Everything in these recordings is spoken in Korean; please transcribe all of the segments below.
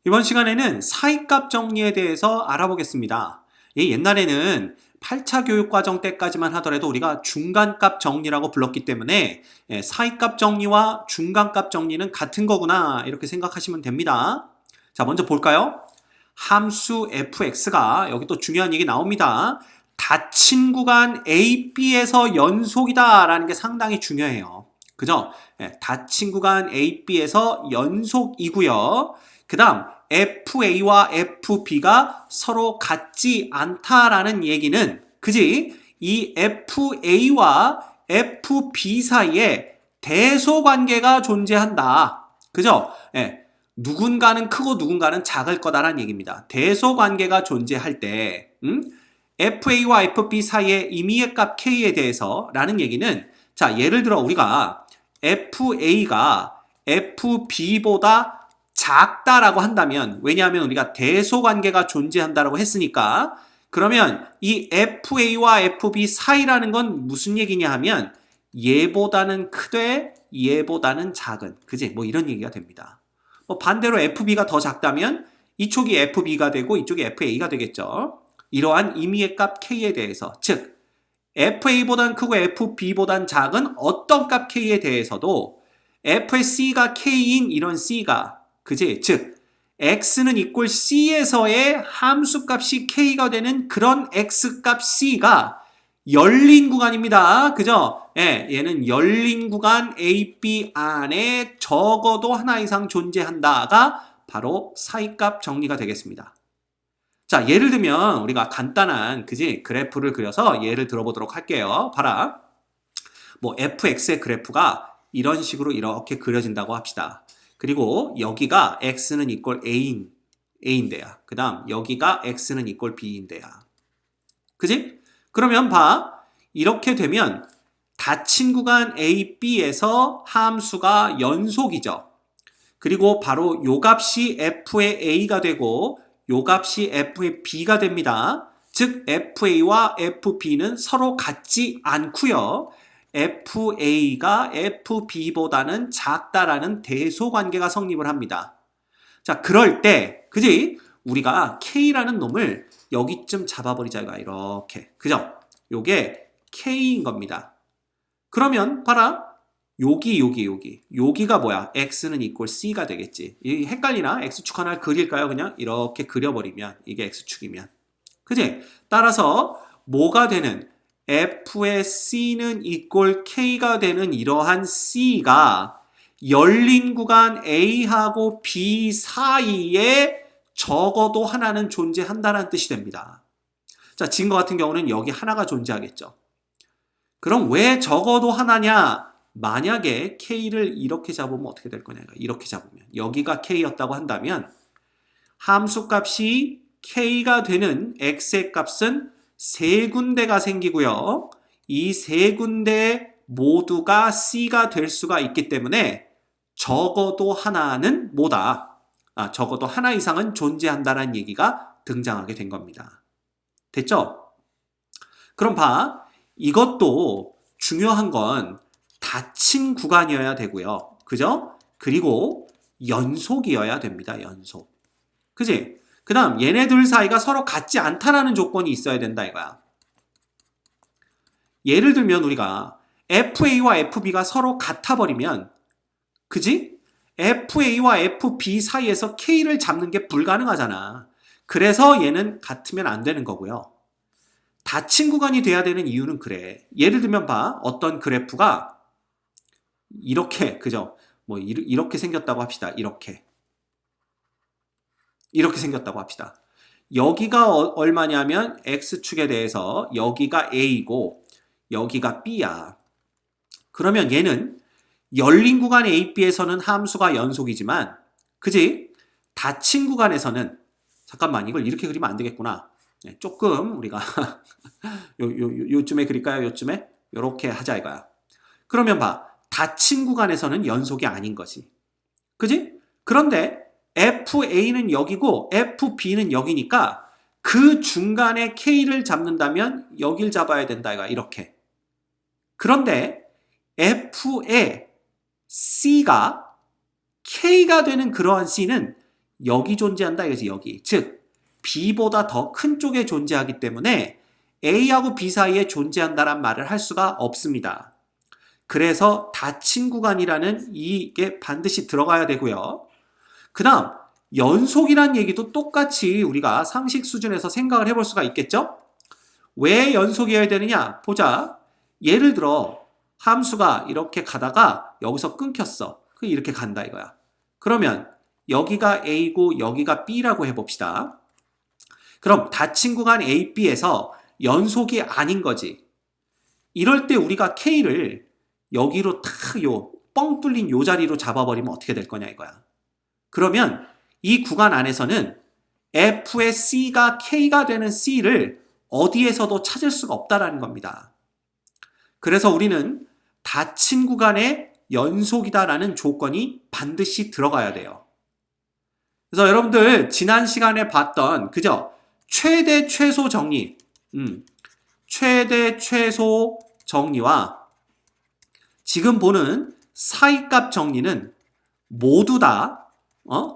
이번 시간에는 사이값 정리에 대해서 알아보겠습니다. 옛날에는 8차 교육과정 때까지만 하더라도 우리가 중간값 정리라고 불렀기 때문에 사이값 정리와 중간값 정리는 같은 거구나 이렇게 생각하시면 됩니다. 자, 먼저 볼까요? 함수 fx가 여기 또 중요한 얘기 나옵니다. 닫힌 구간 A, B에서 연속이다 라는 게 상당히 중요해요. 그죠? 닫힌 구간 A, B에서 연속이고요. 그 다음 FA와 FB가 서로 같지 않다라는 얘기는 그지? 이 FA와 FB 사이에 대소관계가 존재한다. 그죠? 누군가는 크고 누군가는 작을 거다라는 얘기입니다. 대소관계가 존재할 때 FA와 FB 사이의 임의의 값 K에 대해서 라는 얘기는 자, 예를 들어 우리가 FA가 FB보다 작다라고 한다면, 왜냐하면 우리가 대소관계가 존재한다라고 했으니까, 그러면 이 FA와 FB 사이라는 건 무슨 얘기냐 하면 얘보다는 크되 얘보다는 작은, 그지? 뭐 이런 얘기가 됩니다. 반대로 FB가 더 작다면 이쪽이 FB가 되고 이쪽이 FA가 되겠죠. 이러한 임의의 값 K에 대해서, 즉 FA보단 크고 FB보단 작은 어떤 값 K에 대해서도 FC가 K인 이런 C가, 그지? 즉 X는 이꼴 C에서의 함수값이 K가 되는 그런 X값 C가 열린 구간입니다. 그죠? 얘는 열린 구간 A, B 안에 적어도 하나 이상 존재한다가 바로 사이값 정리가 되겠습니다. 자, 예를 들면 우리가 간단한 그지? 그래프를 그려서 예를 들어보도록 할게요. 봐라. 뭐 fx의 그래프가 이런 식으로 이렇게 그려진다고 합시다. 그리고 여기가 x는 이꼴 a인데야. 그 다음 여기가 x는 이꼴 b인데야. 그지? 그러면 봐. 이렇게 되면 닫힌 구간 a, b에서 함수가 연속이죠. 그리고 바로 요 값이 f의 a가 되고 요 값이 f의 b가 됩니다. 즉 fa와 fb는 서로 같지 않고요. FA가 FB보다는 작다라는 대소관계가 성립을 합니다. 자, 그럴 때, 그지? 우리가 K라는 놈을 여기쯤 잡아버리자, 이거 이렇게. 그죠? 요게 K인 겁니다. 그러면, 봐라. 여기가 뭐야? X는 이꼴 C가 되겠지. 이 헷갈리나? X축 하나를 그릴까요? 그냥 이렇게 그려버리면, 이게 X축이면. 그지? 따라서, 뭐가 되는? F의 C는 이꼴 K가 되는 이러한 C가 열린 구간 A하고 B 사이에 적어도 하나는 존재한다는 뜻이 됩니다. 자, 지금과 같은 경우는 여기 하나가 존재하겠죠. 그럼 왜 적어도 하나냐? 만약에 K를 이렇게 잡으면 어떻게 될 거냐? 이렇게 잡으면 여기가 K였다고 한다면 함수값이 K가 되는 X의 값은 세 군데가 생기고요. 이 세 군데 모두가 C가 될 수가 있기 때문에 적어도 하나는 뭐다? 적어도 하나 이상은 존재한다는 얘기가 등장하게 된 겁니다. 됐죠? 그럼 봐. 이것도 중요한 건 닫힌 구간이어야 되고요. 그죠? 그리고 연속이어야 됩니다. 연속. 그지? 그 다음 얘네들 사이가 서로 같지 않다라는 조건이 있어야 된다 이거야. 예를 들면 우리가 FA와 FB가 서로 같아버리면 그지? FA와 FB 사이에서 K를 잡는 게 불가능하잖아. 그래서 얘는 같으면 안 되는 거고요. 닫힌 구간이 돼야 되는 이유는 그래. 예를 들면 봐. 어떤 그래프가 이렇게 그죠? 뭐 이렇게 생겼다고 합시다. 이렇게 생겼다고 합시다. 여기가 얼마냐면 X축에 대해서 여기가 A고 여기가 B야. 그러면 얘는 열린 구간 A, B에서는 함수가 연속이지만 그지? 닫힌 구간에서는 잠깐만 이걸 이렇게 그리면 안 되겠구나. 조금 우리가 요쯤에 그릴까요? 요쯤에? 요렇게 하자 이거야. 그러면 봐. 닫힌 구간에서는 연속이 아닌 거지. 그지? 그런데 FA는 여기고 FB는 여기니까 그 중간에 K를 잡는다면 여길 잡아야 된다 이거 이렇게. 그런데 F의 C가 K가 되는 그러한 C는 여기 존재한다 이거지, 여기. 즉 B보다 더 큰 쪽에 존재하기 때문에 A하고 B 사이에 존재한다란 말을 할 수가 없습니다. 그래서 닫힌 구간이라는 이게 반드시 들어가야 되고요. 그 다음 연속이란 얘기도 똑같이 우리가 상식 수준에서 생각을 해볼 수가 있겠죠? 왜 연속이어야 되느냐? 보자. 예를 들어 함수가 이렇게 가다가 여기서 끊겼어. 이렇게 간다 이거야. 그러면 여기가 A고 여기가 B라고 해봅시다. 그럼 닫힌 구간 A, B에서 연속이 아닌 거지. 이럴 때 우리가 K를 여기로 탁 뻥 뚫린 요 자리로 잡아버리면 어떻게 될 거냐 이거야. 그러면 이 구간 안에서는 F의 C가 K가 되는 C를 어디에서도 찾을 수가 없다라는 겁니다. 그래서 우리는 닫힌 구간에 연속이다라는 조건이 반드시 들어가야 돼요. 그래서 여러분들 지난 시간에 봤던 그죠? 최대 최소 정리, 최대 최소 정리와 지금 보는 사이값 정리는 모두 다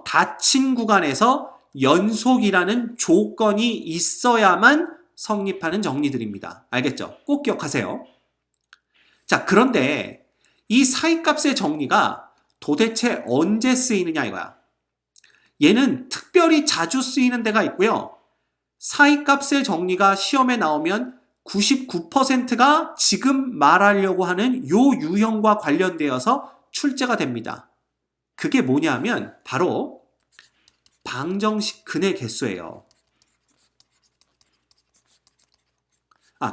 닫힌 구간에서 연속이라는 조건이 있어야만 성립하는 정리들입니다. 알겠죠? 꼭 기억하세요. 자, 그런데 이 사이값의 정리가 도대체 언제 쓰이느냐 이거야. 얘는 특별히 자주 쓰이는 데가 있고요. 사이값의 정리가 시험에 나오면 99%가 지금 말하려고 하는 요 유형과 관련되어서 출제가 됩니다. 그게 뭐냐면 바로 방정식 근의 개수예요.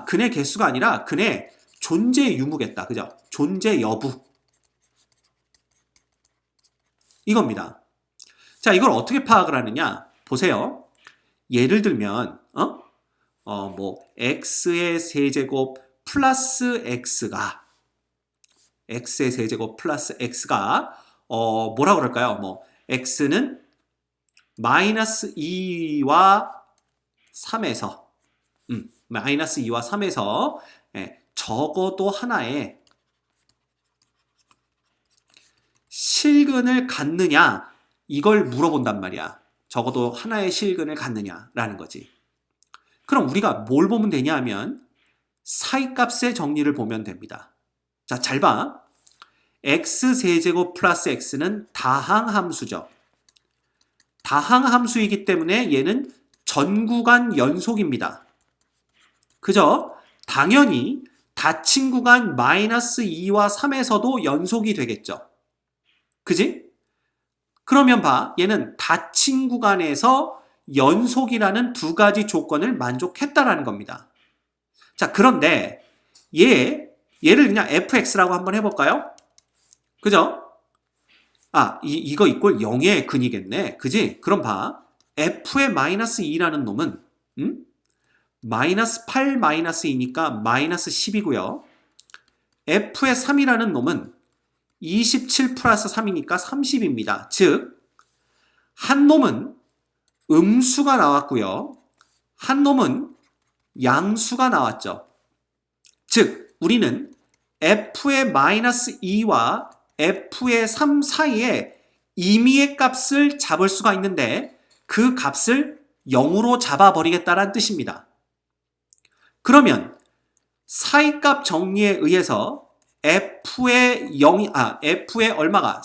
근의 개수가 아니라 근의 존재 유무겠다. 그죠? 존재 여부. 이겁니다. 자, 이걸 어떻게 파악을 하느냐? 보세요. 예를 들면 x의 세제곱 플러스 x가 x의 세제곱 플러스 x가 뭐라 그럴까요? x는 마이너스 2와 3에서 마이너스 2와 3에서 적어도 하나의 실근을 갖느냐 이걸 물어본단 말이야. 적어도 하나의 실근을 갖느냐라는 거지. 그럼 우리가 뭘 보면 되냐 하면 사이값의 정리를 보면 됩니다. 자, 잘 봐. x세제곱 플러스 x는 다항함수죠. 다항함수이기 때문에 얘는 전구간 연속입니다. 그죠? 당연히 닫힌 구간 마이너스 2와 3에서도 연속이 되겠죠. 그지? 그러면 봐. 얘는 닫힌 구간에서 연속이라는 두 가지 조건을 만족했다라는 겁니다. 자, 그런데 얘를 그냥 fx라고 한번 해볼까요? 그죠? 이거 이꼴 0의 근이겠네. 그지? 그럼 봐. f의 마이너스 2라는 놈은 마이너스 8 마이너스 2니까 마이너스 10이고요. f의 3이라는 놈은 27 플러스 3이니까 30입니다. 즉, 한 놈은 음수가 나왔고요. 한 놈은 양수가 나왔죠. 즉, 우리는 f의 마이너스 2와 f의 3 사이에 임의의 값을 잡을 수가 있는데 그 값을 0으로 잡아버리겠다는 뜻입니다. 그러면 사이값 정리에 의해서 f의 얼마가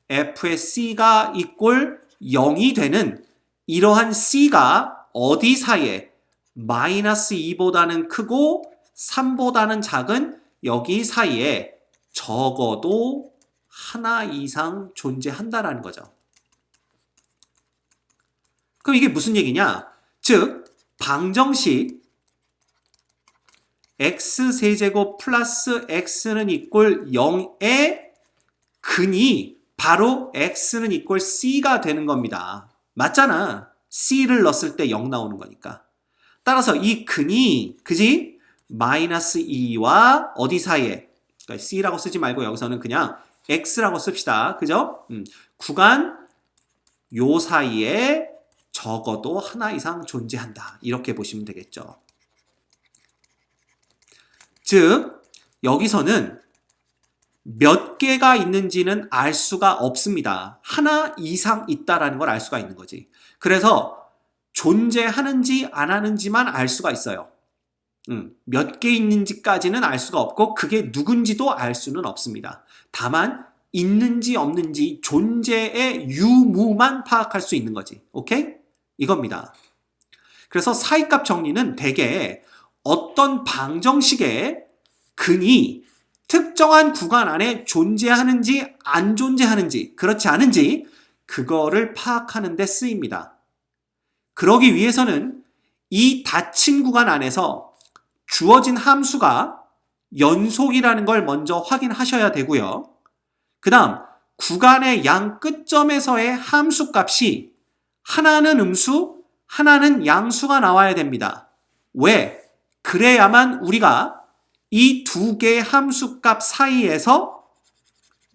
f의 c가 이꼴 0이 되는 이러한 c가 어디 사이에 마이너스 2보다는 크고 3보다는 작은 여기 사이에 적어도 하나 이상 존재한다라는 거죠. 그럼 이게 무슨 얘기냐? 즉 방정식 x세제곱 플러스 x는 이꼴 0의 근이 바로 x는 이꼴 c가 되는 겁니다. 맞잖아. c를 넣었을 때 0 나오는 거니까. 따라서 이 근이 그지? 마이너스 2와 어디 사이에? 그러니까 c라고 쓰지 말고 여기서는 그냥 x라고 씁시다. 그죠? 구간 요 사이에 적어도 하나 이상 존재한다. 이렇게 보시면 되겠죠. 즉 여기서는 몇 개가 있는지는 알 수가 없습니다. 하나 이상 있다라는 걸 알 수가 있는 거지. 그래서 존재하는지 안 하는지만 알 수가 있어요. 몇 개 있는지까지는 알 수가 없고 그게 누군지도 알 수는 없습니다. 다만 있는지 없는지 존재의 유무만 파악할 수 있는 거지. 오케이? 이겁니다. 그래서 사이값 정리는 대개 어떤 방정식의 근이 특정한 구간 안에 존재하는지 안 존재하는지 그렇지 않은지 그거를 파악하는 데 쓰입니다. 그러기 위해서는 이 닫힌 구간 안에서 주어진 함수가 연속이라는 걸 먼저 확인하셔야 되고요. 그 다음 구간의 양 끝점에서의 함수 값이 하나는 음수, 하나는 양수가 나와야 됩니다. 왜? 그래야만 우리가 이 두 개의 함수 값 사이에서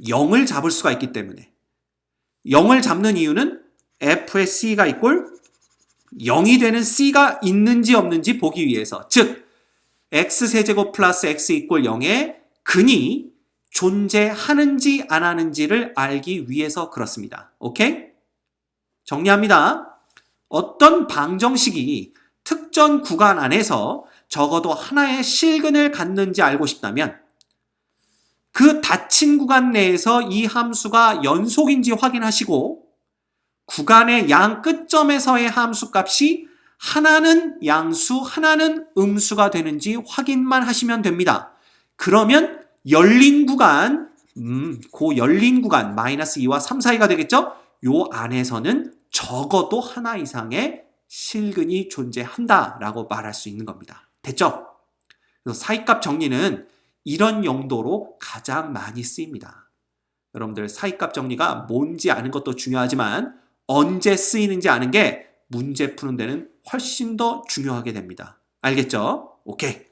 0을 잡을 수가 있기 때문에 0을 잡는 이유는 f의 c가 이꼴 0이 되는 c가 있는지 없는지 보기 위해서 즉 x세제곱 플러스 x 이꼴 0의 근이 존재하는지 안 하는지를 알기 위해서 그렇습니다. 오케이? 정리합니다. 어떤 방정식이 특정 구간 안에서 적어도 하나의 실근을 갖는지 알고 싶다면 그 닫힌 구간 내에서 이 함수가 연속인지 확인하시고 구간의 양 끝점에서의 함수 값이 하나는 양수, 하나는 음수가 되는지 확인만 하시면 됩니다. 그러면 열린 구간, 그 열린 구간 마이너스 2와 3 사이가 되겠죠? 요 안에서는 적어도 하나 이상의 실근이 존재한다라고 말할 수 있는 겁니다. 됐죠? 그래서 사이값 정리는 이런 용도로 가장 많이 쓰입니다. 여러분들 사이값 정리가 뭔지 아는 것도 중요하지만 언제 쓰이는지 아는 게 문제 푸는 데는 훨씬 더 중요하게 됩니다. 알겠죠? 오케이.